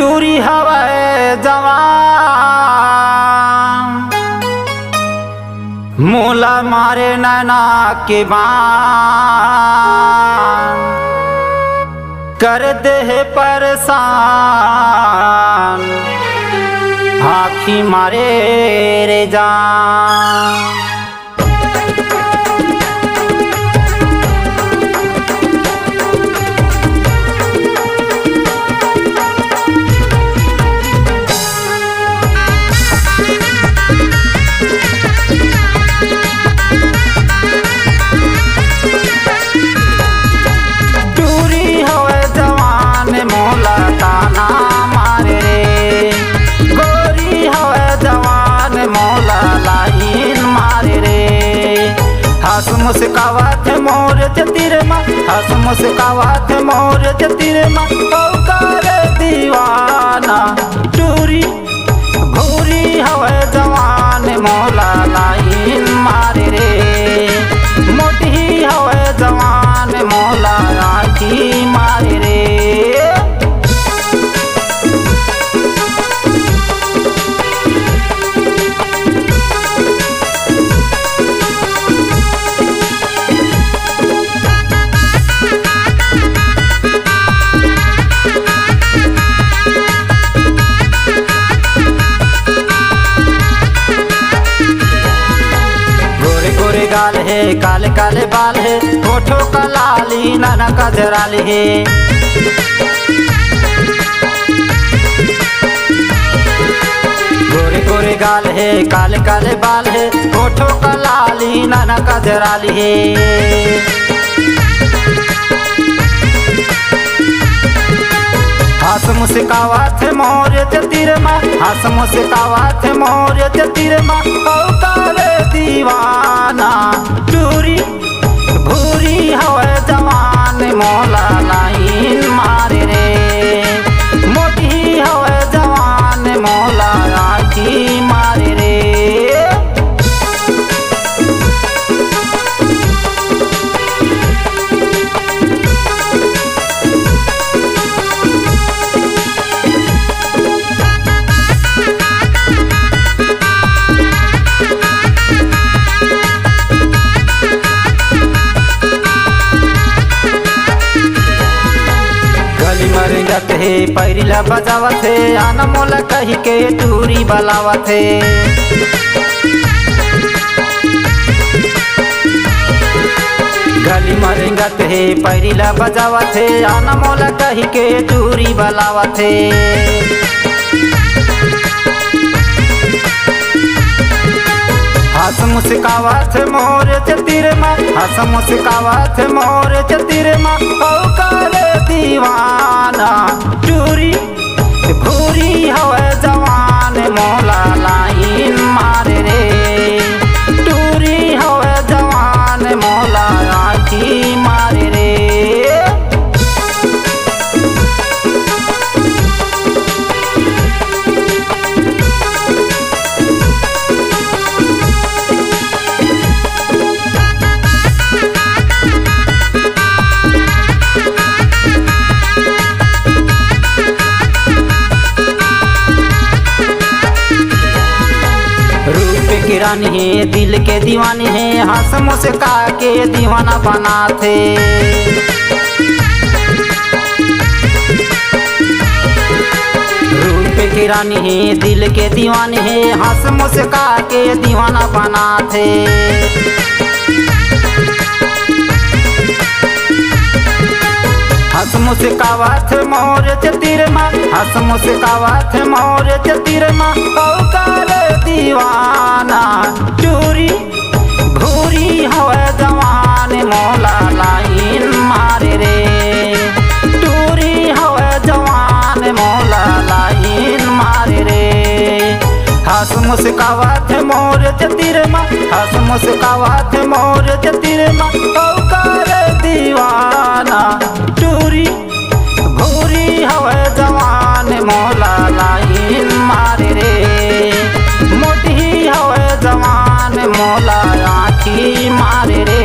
टूरी हवे जवान मोला मारे नैना के बान कर दे परेशान आँखी मारे रे जान। हंस मुस्कावत मोर जतिरमा हंस मुस्कावत मोर जतिरमा कर दीवाना टूरी भूरी हवे जवान मोला लाइन मारे रे मोटी हवे जवान मोला आँखी मारे रे। गाल है काले काले बाल है होठों का लाली नाना का जराली है। गोरे गोरे गाल है काले काले बाल है होठों का लाली नाना का जराली है। हंस मुस्कावत मोर जतिरमा हंस मुस्कावत मोर जतिरमा कर दीवाना टूरी भूरी हवे जवान मोला लाइन मारे रे मोटी हवे जवान मोला आँखी मारे रे। मरंगत है पैरिला बजावत है आना मोला कही के टूरी बलावत है। गली मरंगत है पैरिला बजावत है आना मोला कही के टूरी बलावत है। हंस मुस्कावत मोर जतिरमा हंस मुस्कावत मोर जतिरमा कर दीवाना टूरी भूरी हवे जवान मोला लाइन मारे रे टूरी हवे जवान मोला आँखी मारे रे। की रानी है दिल के दीवानी है हंस मुस्का के दीवाना बनाते। रूप की रानी है दिल के दीवानी है हंस मुस्का के दीवाना बनाते। हंस मुस्कावत मोर जतिरमा हंस मुस्कावत मोर जतिरमा कर दीवाना टूरी भूरी हवे जवान मोला लाइन मारे रे टूरी हवे जवान मोला लाइन मारे रे। हंस मुस्कावत मोर जतिरमा हंस मुस्कावत मोर जतिरमा कर दीवाना टूरी भूरी हवे जवान मोला लाइन मारे रे मोटी हवे जवान मोला आँखी मारे रे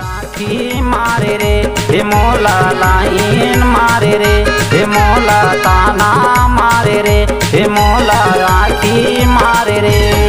आँखी मारे रे हे मोला लाइन मारे रे हे मोला ता ताना मारे रे हे मोला राखी मारे रे।